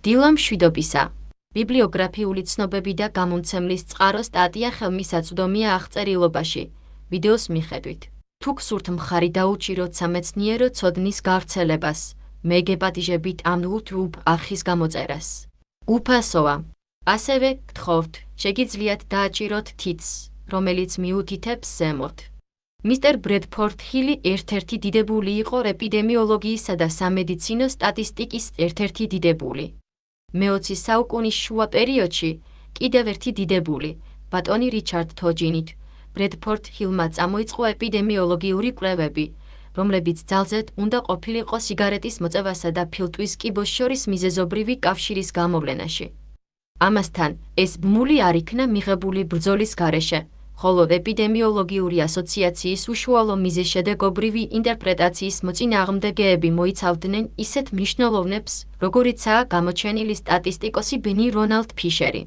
დილა მშვიდობისა. ბიბლიოგრაფიული ცნობები და გამომცემლის წყარო სტატია ხელმისაწვდომია აღწერილობაში, ვიდეოს მიხედვით. თუ გსურთ მხარი დაუჭიროთ სამეცნიერო ცოდნის გავრცელებას, მე გეპატიჟებით ამ YouTube არხის გამოწერას. უფასოა. ასევე გთხოვთ, შეგიძლიათ დააჭიროთ თითს, რომელიც მიუთითებს ზემოთ. მისტერ ბრედფორდ ჰილი ერთ-ერთი დიდებული იყო ეპიდემიოლოგიისა და სამედიცინო სტატისტიკის ერთ-ერთი დიდებული. მე-20 საუკუნის შუა პერიოდში კიდევ ერთი დიდებული, ბატონი რიჩარდ თოჯინით, ბრედფორდ ჰილმა წამოიწყო ეპიდემიოლოგიური კვლევები, რომლებიც ძალზედ უნდა ყოფილიყო სიგარეტის მოწევასა და ფილტვის კიბოს შორის მიზეზობრივი კავშირის გამოვლენაში. ამასთან, ეს ბმული არ იქნა მიღებული ბრძოლის გარეშე, ხოლო ეპიდემიოლოგიური ასოციაციის უშუალო მიზეზშედეგობრივი ინტერპრეტაციის მოწინააღმდეგეები მოიცავდნენ ისეთ მნიშვნელოვნებს, როგორიცაა გამოჩენილი სტატისტიკოსი ბენი რონალდ ფიშერი.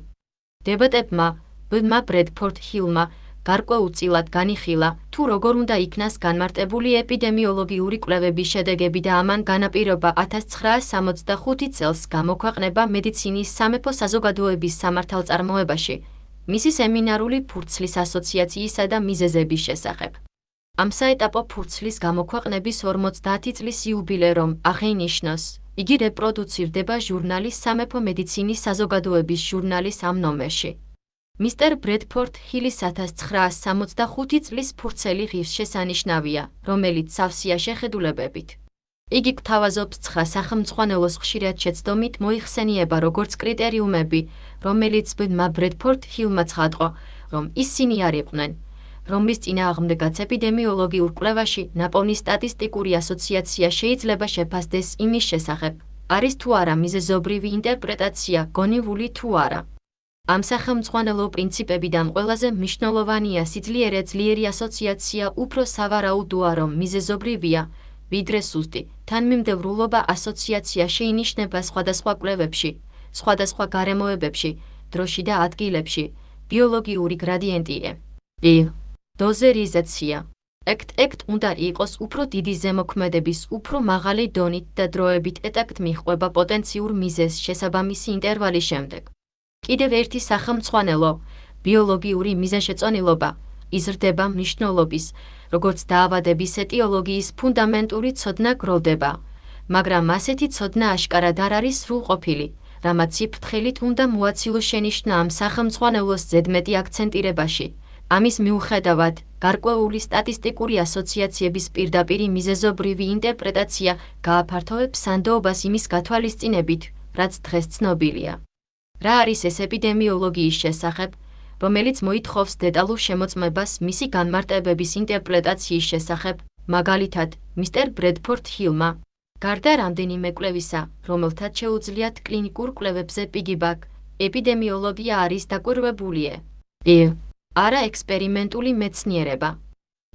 დებატებმა, ბ-მა ბრედფორდ ჰილმა გარკვეულწილად განიხილა, თუ როგორ უნდა იქნას განმარტებული ეპიდემიოლოგიური კვლევების შედეგები და ამან განაპირობა 1965 წელს გამოქვეყნება მედიცინის სამეფო საზოგადოების სამართალწარმოებაში, მისი სემინარული ფურცლის ასოციაციისა და მიზეზების შესახებ. ამ საეტაპო ფურცლის გამოქვეყნების 50 წლის იუბილე რომ აღინიშნოს, იგი რეპროდუცირდება ჟურნალის სამეფო მედიცინის საზოგადოების ჟურნალის ამ ნომერში. მისტერ ბრედფორდ ჰილის 1965 წლის ფურცელი ღირსშესანიშნავია, რომელიც სავსეა შეხედულებებით. იგი გვთავაზობს 9 სახელმძღვანელოს ხშირად შეცდომით მოიხსენიება როგორც კრიტერიუმები, რომელიც ბ-მა ბრედფორდ ჰილმა ცხადყო, რომ ისინი არ იყვნენ, რომლის წინააღმდეგაც ეპიდემიოლოგიურ კვლევაში ნაპოვნი სტატისტიკური ასოციაცია შეიძლება შეფასდეს იმის შესახებ, არის თუ არა მიზეზობრივი ინტერპრეტაცია გონივრული თუ არა. ამ სახელმძღვანელო პრინციპებიდან ყველაზე მნიშვნელოვანია სიძლიერე ძლიერი ასოციაცია უფრო სავარაუდოა რომ მიზეზობრივია, ვიდრე სუსტი, თანმიმდევრულობა ასოციაცია შეინიშნება სხვადასხვა კვლევებში, სხვადასხვა გარემოებებში, დროში და ადგილებში, ბიოლოგიური გრადიენტია. დოზერიზაცია. ექტ უნდა იყოს უფრო დიდი ზემოქმედების უფრო მაღალი დონით და დროებით ეტაკთ მიჰყვება პოტენციურ მიზეზს შესაბამისი ინტერვალის შემდეგ. კიდევ ერთი სახელმძღვანელო, ბიოლოგიური მიზანშეწონილობა, იზრდება მნიშვნელობის, როგორც დაავადების ეტიოლოგიის ფუნდამენტური ცოდნა გროვდება, მაგრამ ასეთი ცოდნა აშკარად არ არის სრულყოფილი, რამაც სიფრთხილით უნდა მოაცილო შენიშვნა ამ სახელმძღვანელოს ზედმეტი აქცენტირებაში. ამის მიუხედავად, გარკვეული სტატისტიკური ასოციაციების პირდაპირი მიზეზობრივი ინტერპრეტაცია გააფართოვებს სანდოობას იმის გათვალისწინებით, რაც დღეს ცნობილია. რა არის ეს ეპიდემიოლოგიის შესახებ, რომელიც მოითხოვს დეტალურ შემოწმებას მისი განმარტებების ინტერპრეტაციის შესახებ, მაგალითად, მისტერ ბრედფორდ ჰილმა. გარდა რამდენიმე კვლევისა, რომელთაც შეუძლიათ კლინიკურ კვლევებზე პიგიბაკ, ეპიდემიოლოგია არის დაკვირვებულიე. არა ექსპერიმენტული მეცნიერება.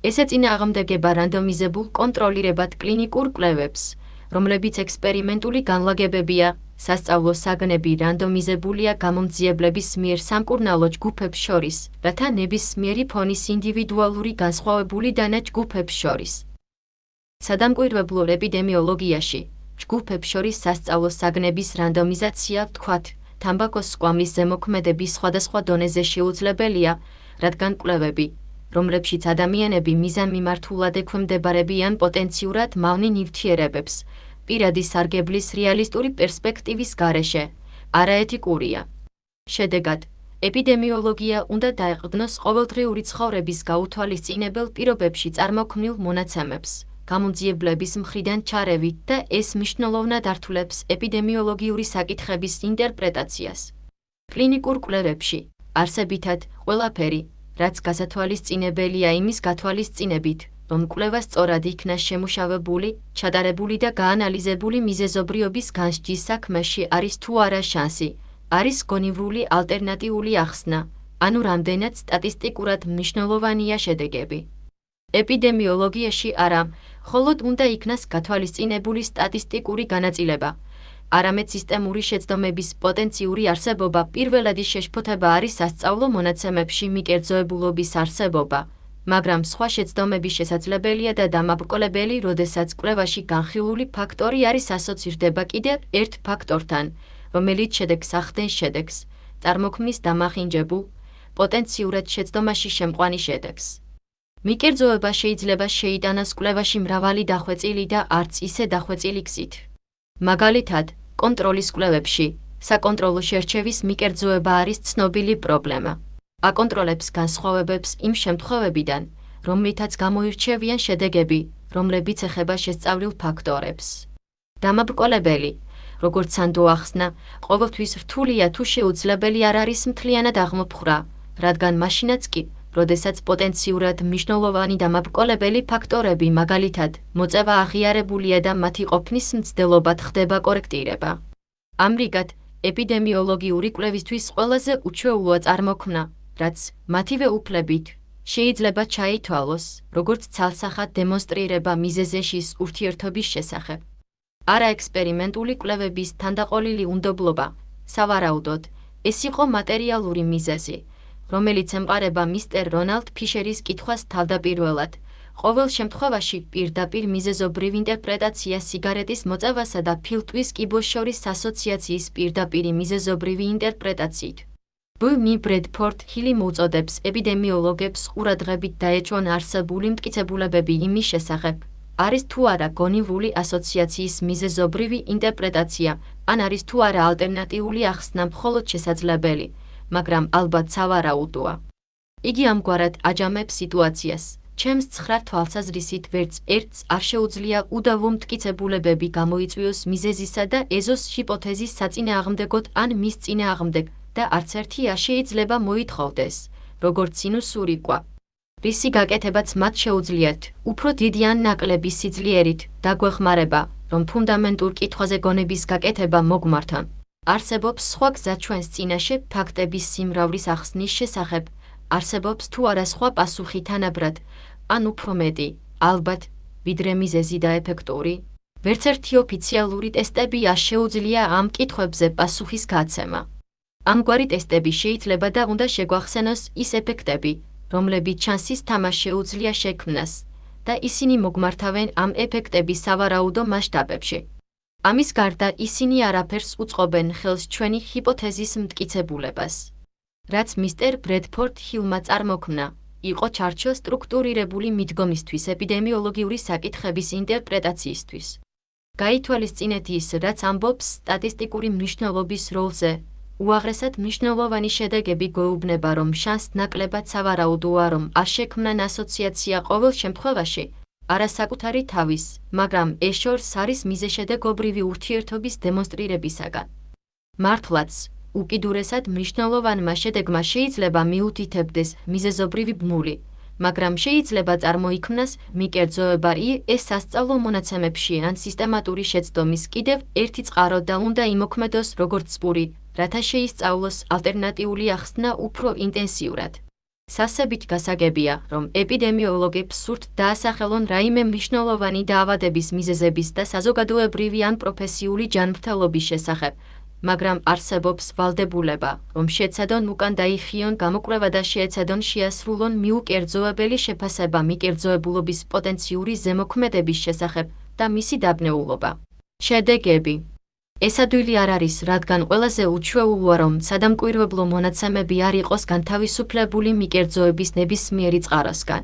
ეს ეწინააღმდეგება რანდომიზებულ კონტროლირებად კლინიკურ კვლევებს, რომლებიც ექსპერიმენტული განლაგებებია, სასწავლო საგნები რანდომიზებულია გამომძიებლების მიერ სამკურნალო ჯგუფებს შორის, რათა ნებისმიერი ფონის ინდივიდუალური განსხვავებული დანა ჯგუფებს შორის. სადამკვირვებლო ეპიდემიოლოგიაში, ჯგუფებს შორის სასწავლო საგნების რანდომიზაცია, ვთქვათ, თამბაქოს სკვამის ზემოქმედების სხვადასხვა დონეზე შეუძლებელია, რადგან კვლევები, რომლებშიც ადამიანები მიზანმიმართულად ექვემდებარებიან პოტენციურად მავნე ნივთიერებებს, პირადი სარგებლის რეალისტური პერსპექტივის გარეშე, არაეთიკურია. შედეგად, ეპიდემიოლოგია უნდა დაეყრდნოს ყოველდღიური ცხოვრების გაუთვალისწინებელ პირობებში წარმოქმნილ მონაცემებს, გამომძიებლების მხრიდან ჩარევით და ეს მნიშვნელოვნად ართულებს ეპიდემიოლოგიური საკითხების ინტერპრეტაციას. კლინიკურ კვლევებში, არსებითად, ყველაფერი, რაც გასათვალისწინებელია იმის გათვალისწინებით, რომ კვლევა სწორად იქნა შემუშავებული, ჩატარებული და გაანალიზებული მიზეზობრიობის განსჯის საქმეში არის თუ არა შანსი, არის გონივრული ალტერნატიული ახსნა, ანუ რამდენად სტატისტიკურად მნიშვნელოვანია შედეგები. ეპიდემიოლოგიაში არა, მხოლოდ უნდა იქნას გათვალისწინებული სტატისტიკური განაწილება, არამედ სისტემური შეცდომების პოტენციური არსებობა პირველადი შეშფოთება არის სასწავლო მონაცემებში მიკერძოებულობის არსებობა, მაგრამ სხვა შეცდომები შესაძლებელია და დამაბრკოლებელი, როდესაც კვლევაში განხილული ფაქტორი არის ასოცირდება კიდევ ერთ ფაქტორთან, რომელიც შედეგს ახდენს შედეგს, წარმოქმნის დამახინჯებულ, პოტენციურად შეცდომაში შემყვანი შედეგს. მიკერძოება შეიძლება შეიტანოს კვლევაში მრავალი დახვეწილი და არც ისე დახვეწილი გზით. მაგალითად, კონტროლის კვლევებში, საკონტროლო შერჩევის მიკერძოება არის ცნობილი პრობლემა. აკონტროლებს განსხვავებებს იმ შემთხვევებიდან, რომლითაც გამოირჩევიან შედეგები, რომლებიც ეხება შესწავლილ ფაქტორებს. დამაბრკოლებელი, როგორც სანდო ახსნა, ყოველთვის რთულია თუ შეუძლებელი არ არის მთლიანად აღმოფხვრა, რადგან მაშინაც კი, როდესაც პოტენციურად მნიშვნელოვანი დამაბრკოლებელი ფაქტორები, მაგალითად, მოწევა აღიარებულია და მათი ყოფნის მცდელობად ხდება კორექტირება. ამრიგად, ეპიდემიოლოგიური კვლევისთვის ყველაზე უჩვეულოა წარმოქმნა, რაც მათივე უფლებით შეიძლება ჩაითვალოს, როგორც ცალსახად დემონსტრირება მიზეზეშის ურთიერთობის შესახებ. არაექსპერიმენტული კვლევების თანდაყოლილი უნდობლობა, სავარაუდოდ, ეს იყო მატერიალური მიზეზი, რომელიც ემყარება მისტერ რონალდ ფიშერის კითხვას თავდაპირველად, ყოველ შემთხვევაში პირდაპირ მიზეზობრივ ინტერპრეტაცია სიგარეტის მოწევასა და ფილტვის კიბოს შორის ასოციაციის პირდაპირი მიზეზობრივი ინტერპრეტაციით. ბ.მ. ბრედფორდ ჰილი მოუწოდებს ეპიდემიოლოგებს ყურადღებით დაეჭვონ არსებული მტკიცებულებები იმის შესახებ, არის თუ არა გონივრული ასოციაციის მიზეზობრივი ინტერპრეტაცია, ან არის თუ არა ალტერნატიული ახსნა მხოლოდ შესაძლებელი, მაგრამ ალბათ სავარაუდოა. იგი ამგვარად აჯამებს სიტუაციას. ჩემს ცხრა თვალსაზრისით ვერც ერთს არ შეუძლია უდავო მტკიცებულებები გამოიწვიოს მიზეზისა და ეზოს ჰიპოთეზის საწინააღმდეგოდ ან მის წინააღმდეგ და არც ერთი არ შეიძლება მოითხოვდეს, როგორც სინუსური კვა. რისი გაკეთებაც მათ შეუძლიათ, უფრო დიდი ან ნაკლები სიძლიერით დაგვეხმარება, რომ ფუნდამენტურ კითხვაზე გონების გაკეთება მოგმართონ. არსებობს სხვა გზა ჩვენს წინაშე ფაქტების სიმრავლის ახსნის შესახებ, არსებობს თუ არა სხვა პასუხი თანაბრად, ან უფრო მეტი, ალბათ, ვიდრე მიზეზი და ეფექტური. ვერც ერთი ოფიციალური ტესტები არ შეუძლია ამ კითხვებზე პასუხის გაცემა. ამგვარი ტესტები შეიძლება და უნდა შეგვახსენოს ის ეფექტები, რომლებიც ჩანსის თამაშს შეუძლია შექმნას, და ისინი მოგმართავენ ამ ეფექტების სავარაუდო მასშტაბებში. ამის გარდა ისინი არაფერს უწყობენ ხელს ჩვენი ჰიპოთეზის მტკიცებულებას. რაც მისტერ ბრედფორდ ჰილმა წარმოქმნა, იყო ჩარჩო სტრუქტურირებული მიდგომისთვის ეპიდემიოლოგიური საკითხების ინტერპრეტაციისთვის. გაითვალისწინეთ ის, რაც ამბობს სტატისტიკური მნიშვნელობის როლზე, უაღრესად მნიშვნელოვანი შედეგები გვეუბნება, რომ შანსს ნაკლებად სავარაუდოა, რომ არ შექმნან ასოციაცია ყოველ შემთხვევაში, არა საკუთარი თავის, მაგრამ ეს შორს არის მიზეშედეგობრივი ურთიერთობის დემონსტრირებისაგან. მართლაც, უკიდურესად მნიშვნელოვანმა შედეგმა შეიძლება მიუთითებდეს მიზეზობრივი ბმული, მაგრამ შეიძლება წარმოიქმნას მიკერძოება ეს სასწავლო მონაცემებში ან სისტემატური შეცდომის კიდევ ერთი წყარო და უნდა იმოქმედოს როგორც სპური, რათა შეისწავლოს ალტერნატიული ახსნა უფრო ინტენსიურად. სასებით გასაგებია, რომ ეპიდემიოლოგებს სურთ დაასახელონ რაიმე მნიშვნელოვანი დაავადების მიზეზების და საზოგადოებრივი ან პროფესიული ჯანმრთელობის შესახებ, მაგრამ არსებობს ვალდებულება, რომ შეეცადონ უკან დაიხიონ გამოკვლევა და შეეცადონ შეასრულონ მიუკერძოებელი შეფასება მიკერძოებულობის პოტენციური ზემოქმედების შესახებ და მისი დაბნეულობა. შედეგები. ეს ადვილი არ არის, რადგან ყველაზე უჩვეულოა, რომ სადამკვირვებლო მონაცემები არ იყოს განთავისუფლებული მიკერძოების ნებისმიერი წყაროსგან.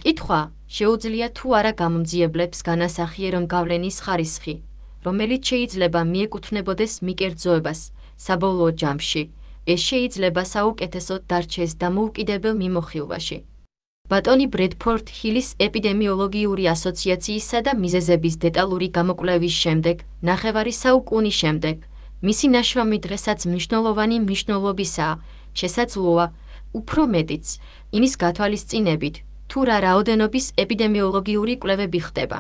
კითხვა, შეუძლია თუ არა გამომძიებლებს განასახიერონ გავლენის ხარისხი, რომელიც შეიძლება მიეკუთვნებოდეს მიკერძოებას, საბოლოო ჯამში, ეს შეიძლება საუკეთესოდ დარჩეს დამოუკიდებელ მიმოხილვაში. ბატონი ბრედფორდ ჰილის ეპიდემიოლოგიური ასოციაციისა და მიზეზების დეტალური გამოკვლევის შემდეგ, ნახევარი საუკუნის შემდეგ, მისი ნაშრომი დღესაც მნიშვნელოვანი მნიშვნელობისაა, შესაძლოა, უფრო მეტიც, იმის გათვალისწინებით, თუ რა რაოდენობის ეპიდემიოლოგიური კვლევები ხდება.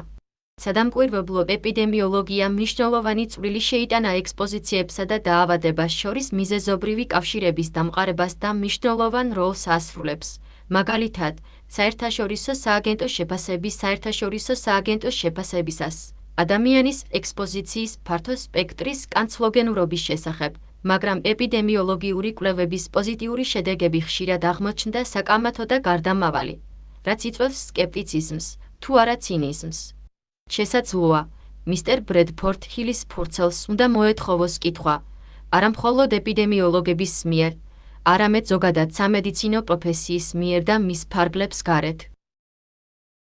სადამკვირვებლო ეპიდემიოლოგია მნიშვნელოვანი წვლილი შეიტანა ექსპოზიციებსა და დაავადებას შორის მიზეზობრივი კავშირების დამყარებას და მნიშვნელოვან როლს ასრულებს. მაგალითად, საერთაშორისო სააგენტო საერთაშორისო სააგენტოს შეფასებისას, ადამიანის ექსპოზიციის ფართო სპექტრის კანცლოგენურობის შესახებ, მაგრამ ეპიდემიოლოგიური კვლევების პოზიტიური შედეგები ხშირად აღმოჩნდა საკამათო და გარდამავალი, რაც იწვევს სკეპტიციზმს, თუ არა ცინიზმს. შესაძლოა, მისტერ ბრედფორდ ჰილის ფურცელს უნდა მოეთხოვოს კითხვა, არა მხოლოდ ეპიდემიოლოგების მიერ, არამედ ზოგადად სამედიცინო პროფესიის მიერ და მის ფარგლებს გარეთ.